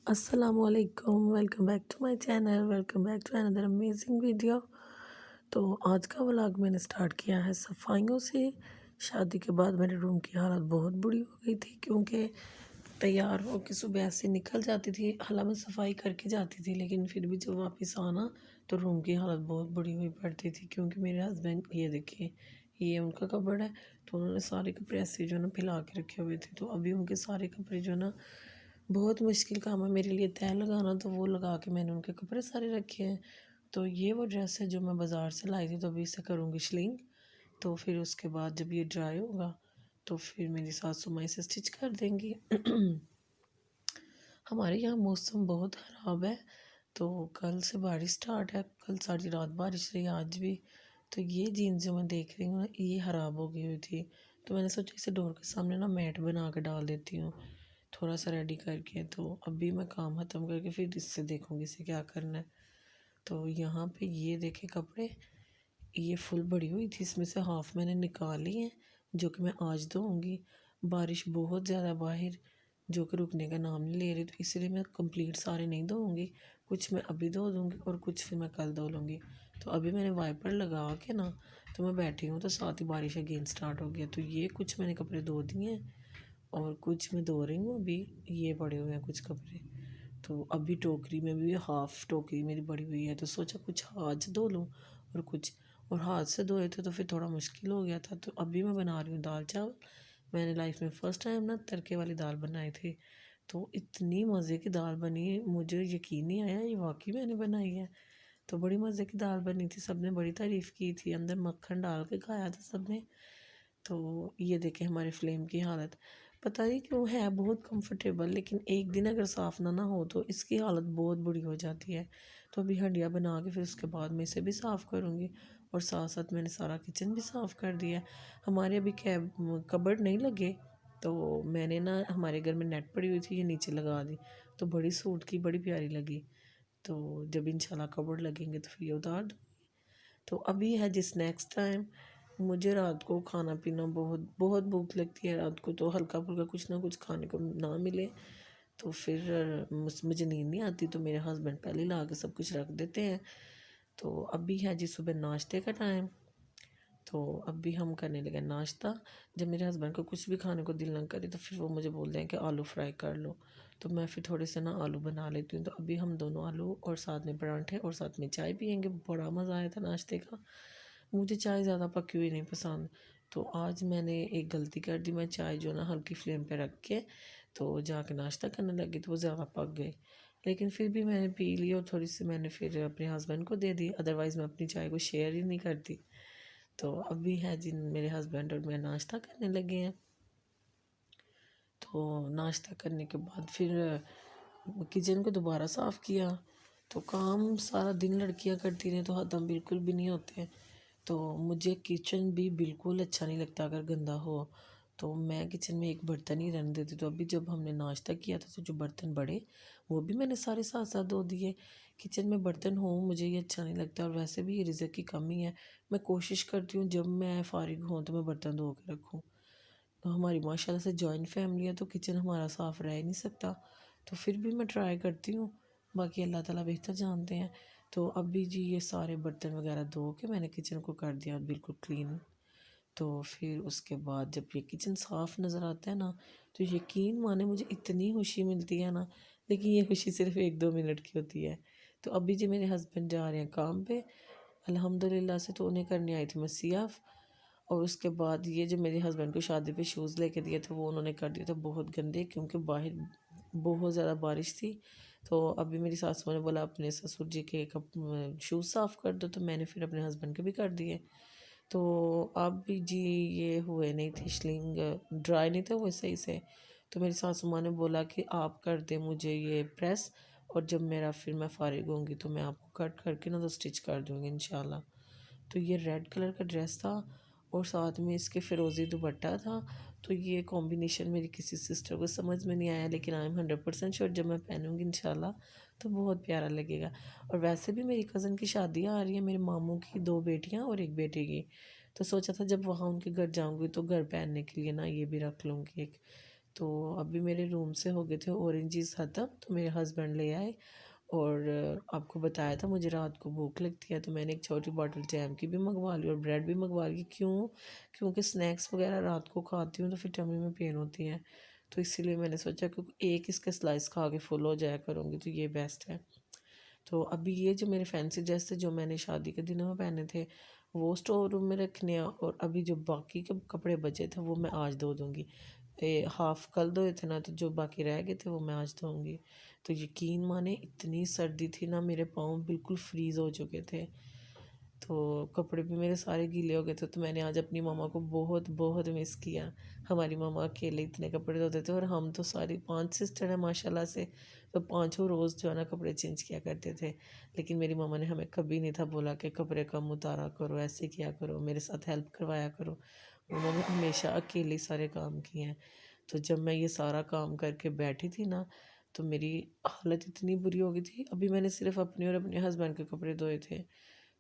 السلام علیکم، welcome back to my channel, welcome back to another amazing video. تو آج کا ولاگ میں نے سٹارٹ کیا ہے صفائیوں سے۔ شادی کے بعد میرے روم کی حالت بہت بری ہو گئی تھی، کیونکہ تیار ہو کے صبح ایسے نکل جاتی تھی، حالانکہ میں صفائی کر کے جاتی تھی، لیکن پھر بھی جب واپس آنا تو روم کی حالت بہت بری ہوئی پڑتی تھی، کیونکہ میرے ہسبینڈ یہ دیکھیں، یہ ان کا کپبورڈ ہے، تو انہوں نے سارے کپڑے ایسے جو ہے نا پھیلا کے رکھے ہوئے تھے، تو ابھی ان کے سارے کپڑے جو ہے نا، بہت مشکل کام ہے میرے لیے تہہ لگانا، تو وہ لگا کے میں نے ان کے کپڑے سارے رکھے ہیں۔ تو یہ وہ ڈریس ہے جو میں بازار سے لائی تھی، تو ابھی اسے کروں گی شلنگ، تو پھر اس کے بعد جب یہ ڈرائی ہوگا تو پھر میری ساسو ماں اسے اسٹچ کر دیں گی۔ ہمارے یہاں موسم بہت خراب ہے، تو کل سے بارش سٹارٹ ہے، کل ساری رات بارش رہی، آج بھی۔ تو یہ جینس جو میں دیکھ رہی ہوں نا، یہ خراب ہو گئی ہوئی تھی، تو میں نے سوچا اسے ڈور کے سامنے نا میٹ بنا کے ڈال دیتی ہوں، تھوڑا سا ریڈی کر کے۔ تو ابھی میں کام ختم کر کے پھر اس سے دیکھوں گی اسے کیا کرنا ہے۔ تو یہاں پہ یہ دیکھیں کپڑے، یہ فل بڑی ہوئی تھی، اس میں سے ہاف میں نے نکالی ہیں، جو کہ میں آج دھوؤں گی۔ بارش بہت زیادہ باہر، جو کہ رکنے کا نام نہیں لے رہی، تو اسی لیے میں کمپلیٹ سارے نہیں دھوؤں گی، کچھ میں ابھی دھو دوں گی اور کچھ پھر میں کل دھو لوں گی۔ تو ابھی میں نے وائپر لگا کے نا، تو میں بیٹھی ہوں، تو ساتھ ہی بارش اگین سٹارٹ ہو گیا۔ تو یہ کچھ میں نے کپڑے دھو دیے ہیں اور کچھ میں دھو رہی ہوں ابھی، یہ پڑے ہوئے ہیں کچھ کپڑے۔ تو ابھی ٹوکری میں بھی ہاف ٹوکری میری بڑی ہوئی ہے، تو سوچا کچھ ہاتھ سے دھو لوں اور کچھ، اور ہاتھ سے دھوئے تھے تو پھر تھوڑا مشکل ہو گیا تھا۔ تو ابھی میں بنا رہی ہوں دال چاول، میں نے لائف میں فرسٹ ٹائم نا تڑکے والی دال بنائی تھی، تو اتنی مزے کی دال بنی، مجھے یقین نہیں آیا یہ واقعی میں نے بنائی ہے۔ تو بڑی مزے کی دال بنی تھی، سب نے بڑی تعریف کی تھی، اندر مکھن ڈال کے کھایا تھا سب نے۔ تو یہ دیکھیں ہمارے فلیم کی حالت، پتہ نہیں کیوں ہے بہت کمفرٹیبل، لیکن ایک دن اگر صاف نہ ہو تو اس کی حالت بہت بری ہو جاتی ہے۔ تو ابھی ہنڈیا بنا کے پھر اس کے بعد میں اسے بھی صاف کروں گی، اور ساتھ ساتھ میں نے سارا کچن بھی صاف کر دیا ہے۔ ہمارے ابھی کبرڈ نہیں لگے، تو میں نے نا، ہمارے گھر میں نیٹ پڑی ہوئی تھی، یہ نیچے لگا دی، تو بڑی سوٹ کی بڑی پیاری لگی۔ تو جب انشاءاللہ کبرڈ لگیں گے تو پھر یہ اتار دوں گی۔ تو ابھی ہے جس نیکسٹ ٹائم، مجھے رات کو کھانا پینا بہت بہت بھوک لگتی ہے رات کو، تو ہلکا پھلکا کچھ نہ کچھ کھانے کو نہ ملے تو پھر مجھے نیند نہیں آتی، تو میرے ہسبینڈ پہلے لا کے سب کچھ رکھ دیتے ہیں۔ تو ابھی ہے جی صبح ناشتے کا ٹائم، تو ابھی ہم کرنے لگے ناشتہ۔ جب میرے ہسبینڈ کو کچھ بھی کھانے کو دل نہ کرے تو پھر وہ مجھے بولتے ہیں کہ آلو فرائی کر لو، تو میں پھر تھوڑے سے نا آلو بنا لیتی ہوں۔ تو ابھی ہم دونوں آلو اور ساتھ میں پراٹھے اور ساتھ میں چائے پئیں گے، بڑا مزہ آیا تھا ناشتے کا۔ مجھے چائے زیادہ پکی ہوئی نہیں پسند، تو آج میں نے ایک غلطی کر دی، میں چائے جو نا ہلکی فلیم پہ رکھ کے تو جا کے ناشتہ کرنے لگی، تو وہ زیادہ پک گئی، لیکن پھر بھی میں نے پی لی، اور تھوڑی سی میں نے پھر اپنے ہسبینڈ کو دے دی، ادروائز میں اپنی چائے کو شیئر ہی نہیں کرتی۔ تو ابھی ہے جن میرے ہسبینڈ اور میں ناشتہ کرنے لگے ہیں۔ تو ناشتہ کرنے کے بعد پھر کچن کو دوبارہ صاف کیا، تو کام سارا دن لڑکیاں کرتی رہیں تو ختم بالکل بھی نہیں ہوتے ہیں۔ تو مجھے کچن بھی بالکل اچھا نہیں لگتا اگر گندا ہو، تو میں کچن میں ایک برتن ہی رہنے دیتی۔ تو ابھی جب ہم نے ناشتہ کیا تھا تو جو برتن بڑے وہ بھی میں نے سارے ساتھ ساتھ دھو دیے۔ کچن میں برتن ہوں مجھے یہ اچھا نہیں لگتا، اور ویسے بھی یہ رزق کی کمی ہے، میں کوشش کرتی ہوں جب میں فارغ ہوں تو میں برتن دھو کے رکھوں۔ تو ہماری ماشاءاللہ سے جوائنٹ فیملی ہے، تو کچن ہمارا صاف رہ ہی نہیں سکتا، تو پھر بھی میں ٹرائی کرتی ہوں، باقی اللہ تعالیٰ بہتر جانتے ہیں۔ تو ابھی جی یہ سارے برتن وغیرہ دھو کے میں نے کچن کو کر دیا بالکل کلین۔ تو پھر اس کے بعد جب یہ کچن صاف نظر آتا ہے نا، تو یقین مانے مجھے اتنی خوشی ملتی ہے نا، لیکن یہ خوشی صرف 1-2 منٹ کی ہوتی ہے۔ تو ابھی جی میرے ہسبینڈ جا رہے ہیں کام پہ الحمدللہ سے، تو انہیں کرنے آئی تھی میں سیاف، اور اس کے بعد یہ جو میرے ہسبینڈ کو شادی پہ شوز لے کے دیے تھے وہ انہوں نے کر دیے تھے بہت گندے، کیونکہ باہر بہت زیادہ بارش تھی۔ تو ابھی میری ساسو نے بولا اپنے سسر جی کے شوز صاف کر دو، تو میں نے پھر اپنے ہسبینڈ کے بھی کر دیے۔ تو اب بھی جی یہ ہوئے نہیں تھے شلنگ، ڈرائی نہیں تھے ہوئے صحیح سے، تو میری ساسو ماں نے بولا کہ آپ کر دیں مجھے یہ پریس، اور جب میرا پھر میں فارغ ہوں گی تو میں آپ کو کٹ کر کے نا تو اسٹچ کر دوں گی انشاءاللہ۔ تو یہ ریڈ کلر کا ڈریس تھا اور ساتھ میں اس کے فیروزی دوپٹہ تھا، تو یہ کمبینیشن میری کسی سسٹر کو سمجھ میں نہیں آیا، لیکن آئی ایم 100% شیور جب میں پہنوں گی انشاءاللہ تو بہت پیارا لگے گا۔ اور ویسے بھی میری کزن کی شادی آ رہی ہے، میرے ماموں کی 2 بیٹیاں اور 1 بیٹے کی، تو سوچا تھا جب وہاں ان کے گھر جاؤں گی تو گھر پہننے کے لیے نا یہ بھی رکھ لوں گی ایک۔ تو ابھی میرے روم سے ہو گئے تھے اورنجز ختم، تو میرے ہسبینڈ لے آئے، اور آپ کو بتایا تھا مجھے رات کو بھوک لگتی ہے، تو میں نے ایک چھوٹی باٹل جیم کی بھی منگوا لی اور بریڈ بھی منگوا لی۔ کیونکہ سنیکس وغیرہ رات کو کھاتی ہوں تو پھر ٹمی میں پین ہوتی ہے، تو اسی لیے میں نے سوچا کہ ایک اس کے سلائس کھا کے فل ہو جایا کروں گی، تو یہ بیسٹ ہے۔ تو ابھی یہ جو میرے فینسی ڈریس تھے جو میں نے شادی کے دنوں میں پہنے تھے وہ اسٹور روم میں رکھنے ہیں، اور ابھی جو باقی کے کپڑے بچے تھے وہ میں آج دھو دوں گی۔ ہاف کل دھوئے تھے نا، تو جو باقی رہ گئے تھے وہ میں آج دھوؤں گی۔ تو یقین مانے اتنی سردی تھی نا، میرے پاؤں بالکل فریز ہو چکے تھے، تو کپڑے بھی میرے سارے گیلے ہو گئے تھے۔ تو میں نے آج اپنی ماما کو بہت بہت مس کیا۔ ہماری ماما اکیلے اتنے کپڑے دھوتے تھے، اور ہم تو ساری 5 سسٹر ہیں ماشاء اللہ سے، تو پانچوں روز جو ہے نا کپڑے چینج کیا کرتے تھے۔ لیکن میری ماما نے ہمیں کبھی نہیں تھا بولا کہ کپڑے کم اتارا کرو، ایسے کیا کرو، میرے ساتھ ہیلپ کروایا کرو۔ انہوں نے ہمیشہ اکیلے سارے کام کیے ہیں۔ تو جب میں یہ سارا کام کر کے بیٹھی تھی نا، تو میری حالت اتنی بری ہو گئی تھی۔ ابھی میں نے صرف اپنے اور اپنے ہسبینڈ کے کپڑے دھوئے تھے،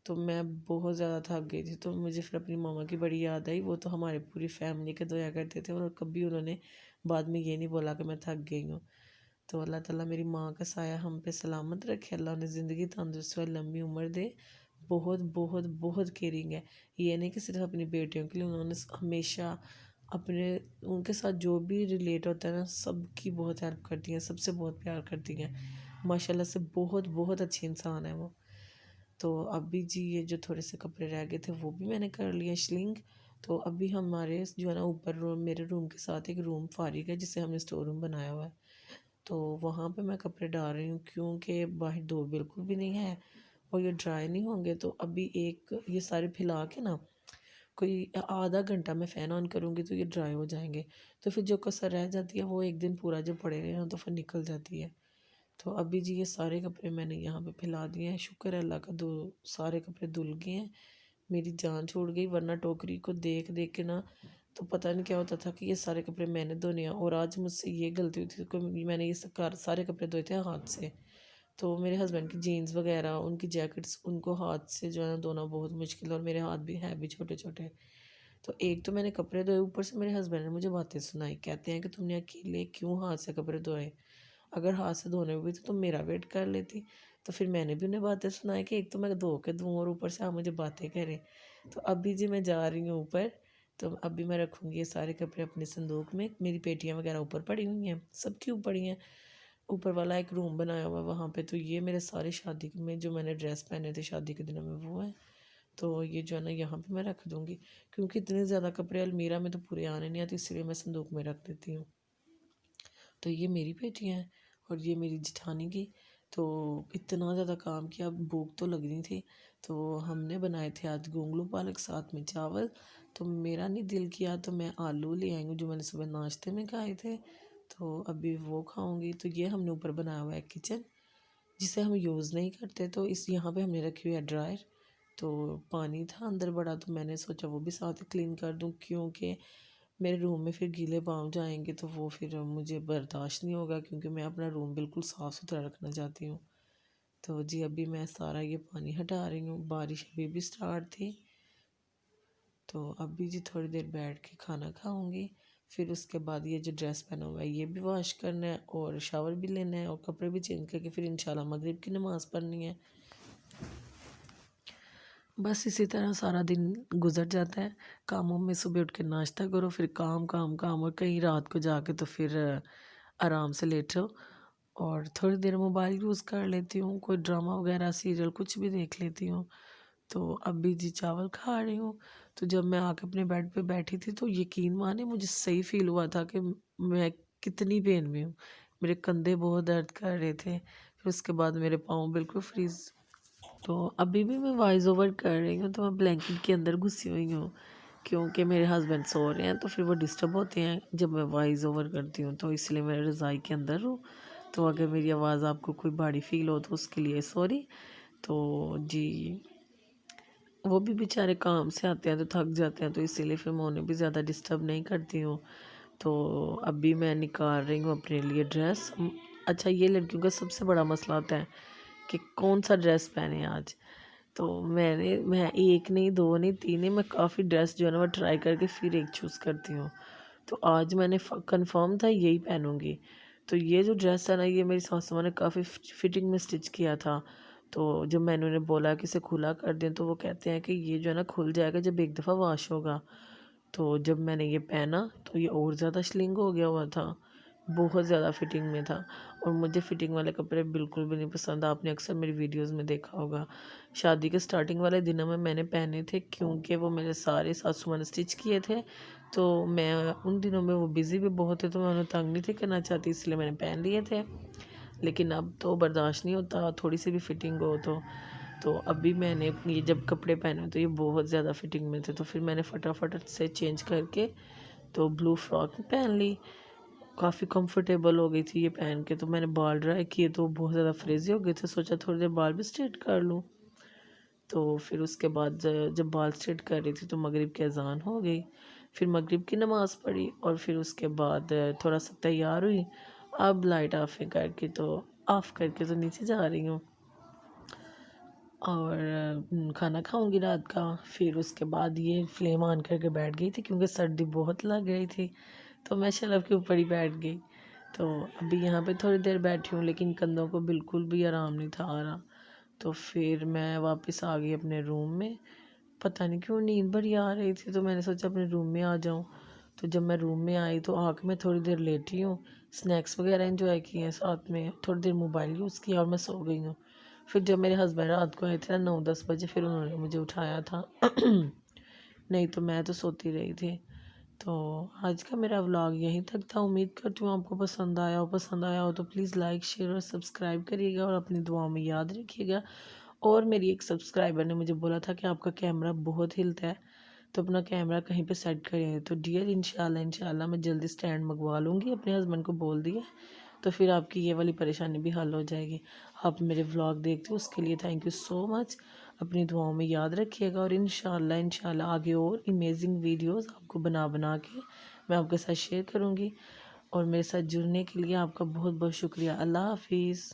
تو میں بہت زیادہ تھک گئی تھی۔ تو مجھے پھر اپنی ماما کی بڑی یاد آئی، وہ تو ہماری پوری فیملی کے دھویا کرتے تھے، اور کبھی انہوں نے بعد میں یہ نہیں بولا کہ میں تھک گئی ہوں۔ تو اللہ تعالیٰ میری ماں کا سایہ ہم پہ سلامت رکھے، اللہ انہیں زندگی تندرستی اور لمبی عمر دے۔ بہت بہت بہت کیئرنگ ہے، یہ نہیں کہ صرف اپنی بیٹیوں کے لیے، انہوں نے ہمیشہ ان کے ساتھ جو بھی ریلیٹ ہوتا ہے نا، سب کی بہت ہیلپ کرتی ہیں، سب سے بہت پیار کرتی ہیں، ماشاءاللہ سے بہت بہت اچھی انسان ہے وہ۔ تو ابھی جی یہ جو تھوڑے سے کپڑے رہ گئے تھے وہ بھی میں نے کر لیا شلنگ۔ تو ابھی ہمارے جو ہے نا اوپر روم، میرے روم کے ساتھ ایک روم فارغ ہے جسے ہم نے اسٹور روم بنایا ہوا ہے، تو وہاں پہ میں کپڑے ڈال رہی ہوں، کیونکہ باہر دو بالکل بھی نہیں ہے اور یہ ڈرائی نہیں ہوں گے۔ تو ابھی یہ سارے پھیلا کے نا کوئی آدھا گھنٹہ میں فین آن کروں گی تو یہ ڈرائی ہو جائیں گے، تو پھر جو کسر رہ جاتی ہے وہ ایک دن پورا جب پڑے رہے نا تو پھر نکل جاتی ہے۔ تو ابھی جی یہ سارے کپڑے میں نے یہاں پہ پھیلا دیے ہیں، شکر ہے اللہ کا، سارے کپڑے دھل گئے ہیں۔ میری جان چھوڑ گئی، ورنہ ٹوکری کو دیکھ دیکھ کے نا تو پتہ نہیں کیا ہوتا تھا کہ یہ سارے کپڑے میں نے دھونے ہیں، اور آج مجھ سے یہ غلطی ہوئی تھی کہ میں نے یہ سارے کپڑے دھوئے تھے ہاتھ سے۔ تو میرے ہسبینڈ کی جینز وغیرہ، ان کی جیکٹس، ان کو ہاتھ سے جو ہے نا دھونا بہت مشکل ہے، اور میرے ہاتھ بھی ہیں بھی چھوٹے چھوٹے۔ تو ایک تو میں نے کپڑے دھوئے، اوپر سے میرے ہسبینڈ نے مجھے باتیں سنائی، کہتے ہیں کہ تم نے اکیلے کیوں ہاتھ سے کپڑے دھوئے، اگر ہاتھ سے دھونے ہوئے تو تم میرا ویٹ کر لیتی۔ تو پھر میں نے بھی انہیں باتیں سنائی کہ ایک تو میں دھو کے دوں اور اوپر سے آپ مجھے باتیں کریں۔ تو ابھی جی میں جا رہی ہوں اوپر، تو ابھی میں رکھوں گی یہ سارے کپڑے اپنے صندوق میں، میری پیٹیاں وغیرہ اوپر پڑی ہوئی ہیں، سب کی اوپر پڑی ہیں، اوپر والا ایک روم بنایا ہوا ہے وہاں پہ۔ تو یہ میرے سارے شادی میں جو میں نے ڈریس پہنے تھے شادی کے دنوں میں وہ ہیں، تو یہ جو ہے نا یہاں پہ میں رکھ دوں گی، کیونکہ اتنے زیادہ کپڑے المیرہ میں تو پورے آنے نہیں آتے، اس لیے میں صندوق میں رکھ دیتی ہوں۔ تو یہ میری پیٹیاں ہیں اور یہ میری جٹھانی کی۔ تو اتنا زیادہ کام کیا، بھوک تو لگنی تھی، تو ہم نے بنائے تھے آج گونگلو پالک ساتھ میں چاول۔ تو میرا نہیں دل کیا تو میں آلو لے آئی ہوں جو میں نے صبح ناشتے میں کھائے تھے، تو ابھی وہ کھاؤں گی۔ تو یہ ہم نے اوپر بنایا ہوا ہے کچن، جسے ہم یوز نہیں کرتے، تو یہاں پہ ہم نے رکھی ہوئی ہے ڈرائر۔ تو پانی تھا اندر بڑا، تو میں نے سوچا وہ بھی ساتھ کلین کر دوں، کیونکہ میرے روم میں پھر گیلے پاؤں جائیں گے تو وہ پھر مجھے برداشت نہیں ہوگا، کیونکہ میں اپنا روم بالکل صاف ستھرا رکھنا چاہتی ہوں۔ تو جی ابھی میں سارا یہ پانی ہٹا رہی ہوں، بارش ابھی بھی سٹارٹ تھی، تو ابھی جی تھوڑی دیر بیٹھ کے کھانا کھاؤں گی، پھر اس کے بعد یہ جو ڈریس پہنا ہوا ہے یہ بھی واش کرنا ہے اور شاور بھی لینا ہے اور کپڑے بھی چینج کر کے پھر انشاءاللہ مغرب کی نماز پڑھنی ہے۔ بس اسی طرح سارا دن گزر جاتا ہے کاموں میں، صبح اٹھ کے ناشتہ کرو، پھر کام کام کام، اور کہیں رات کو جا کے تو پھر آرام سے لیٹو اور تھوڑی دیر موبائل یوز کر لیتی ہوں، کوئی ڈرامہ وغیرہ سیریل کچھ بھی دیکھ لیتی ہوں۔ تو ابھی جی چاول کھا رہی ہوں، تو جب میں آ کے اپنے بیڈ پہ بیٹھی تھی تو یقین مانے مجھے صحیح فیل ہوا تھا کہ میں کتنی پین میں ہوں، میرے کندھے بہت درد کر رہے تھے، پھر اس کے بعد میرے پاؤں بالکل فریز۔ تو ابھی بھی میں وائس اوور کر رہی ہوں، تو میں بلینکٹ کے اندر گھسی ہوئی ہوں، کیونکہ میرے ہسبینڈ سو رہے ہیں تو پھر وہ ڈسٹرب ہوتے ہیں جب میں وائس اوور کرتی ہوں، تو اس لیے میں رضائی کے اندر ہوں۔ تو اگر میری آواز آپ کو کوئی بھاری فیل ہو تو اس کے لیے سوری۔ تو جی وہ بھی بیچارے کام سے آتے ہیں تو تھک جاتے ہیں، تو اسی لیے پھر میں انہیں بھی زیادہ ڈسٹرب نہیں کرتی ہوں۔ تو ابھی میں نکال رہی ہوں اپنے لیے ڈریس۔ اچھا یہ لڑکیوں کا سب سے بڑا مسئلہ ہوتا ہے کہ کون سا ڈریس پہنے آج، تو میں ایک نہیں، دو نہیں، تین نہیں، میں کافی ڈریس جو ہے نا وہ ٹرائی کر کے پھر ایک چوز کرتی ہوں۔ تو آج میں نے کنفرم تھا یہی پہنوں گی۔ تو یہ جو ڈریس ہے نا، یہ میری ساسو ماں نے کافی فٹنگ میں سٹچ کیا تھا۔ تو جب میں نے انہیں بولا کہ اسے کھلا کر دیں، تو وہ کہتے ہیں کہ یہ جو ہے نا کھل جائے گا جب ایک دفعہ واش ہوگا۔ تو جب میں نے یہ پہنا تو یہ اور زیادہ شلنگ ہو گیا ہوا تھا، بہت زیادہ فٹنگ میں تھا۔ اور مجھے فٹنگ والے کپڑے بالکل بھی نہیں پسند، آپ نے اکثر میری ویڈیوز میں دیکھا ہوگا۔ شادی کے سٹارٹنگ والے دنوں میں نے پہنے تھے، کیونکہ وہ میرے سارے ساسو ماں نے سٹچ کیے تھے۔ تو میں ان دنوں میں وہ بزی بھی بہت تھے، تو میں انہیں تنگ نہیں تھی کرنا چاہتی، اس لیے میں نے پہن لیے تھے۔ لیکن اب تو برداشت نہیں ہوتا تھوڑی سی بھی فٹنگ ہو تو ابھی میں نے یہ جب کپڑے پہنے تو یہ بہت زیادہ فٹنگ میں تھے، تو پھر میں نے فٹافٹ سے چینج کر کے تو بلو فراک پہن لی۔ کافی کمفرٹیبل ہو گئی تھی یہ پہن کے۔ تو میں نے بال ڈرائی کیے تو بہت زیادہ فریزی ہو گئے تھے، سوچا تھوڑی دیر بال بھی اسٹریٹ کر لوں۔ تو پھر اس کے بعد جب بال اسٹریٹ کر رہی تھی تو مغرب کی اذان ہو گئی، پھر مغرب کی نماز پڑھی، اور پھر اس کے بعد تھوڑا سا تیار ہوئی۔ اب لائٹ آف کر کے تو نیچے جا رہی ہوں، اور کھانا کھاؤں گی رات کا۔ پھر اس کے بعد یہ فلیم آن کر کے بیٹھ گئی تھی، کیونکہ سردی بہت لگ رہی تھی، تو میں شلف کے اوپر ہی بیٹھ گئی۔ تو ابھی یہاں پہ تھوڑی دیر بیٹھی ہوں، لیکن کندھوں کو بالکل بھی آرام نہیں تھا آ رہا۔ تو پھر میں واپس آ گئی اپنے روم میں، پتہ نہیں کیوں نیند بڑی آ رہی تھی، تو میں نے سوچا اپنے روم میں آ جاؤں۔ تو جب میں روم میں آئی تو آ کے میں تھوڑی دیر لیٹی ہوں، سنیکس وغیرہ انجوائے کیے ہیں، ساتھ میں تھوڑی دیر موبائل یوز کیا، اور میں سو گئی ہوں۔ پھر جب میرے ہسبینڈ رات کو آئے تھے نا 9-10 بجے، پھر انہوں نے مجھے اٹھایا تھا نہیں تو میں تو سوتی رہی تھی۔ تو آج کا میرا ولاگ یہیں تک تھا، امید کرتی ہوں آپ کو پسند آیا ہو تو پلیز لائک شیئر اور سبسکرائب کریے گا، اور اپنی دعاؤں میں یاد رکھیے گا۔ اور میری ایک سبسکرائبر نے مجھے بولا تھا کہ آپ کا کیمرہ بہت ہلتا ہے، تو اپنا کیمرہ کہیں پہ سیٹ کریں۔ تو ڈیئر انشاءاللہ میں جلدی سٹینڈ منگوا لوں گی، اپنے ہسبینڈ کو بول دیا، تو پھر آپ کی یہ والی پریشانی بھی حل ہو جائے گی۔ آپ میرے ولاگ دیکھتے ہو اس کے لیے تھینک یو سو مچ، اپنی دعاؤں میں یاد رکھیے گا، اور انشاءاللہ آگے اور امیزنگ ویڈیوز آپ کو بنا کے میں آپ کے ساتھ شیئر کروں گی۔ اور میرے ساتھ جڑنے کے لیے آپ کا بہت بہت شکریہ۔ اللہ حافظ۔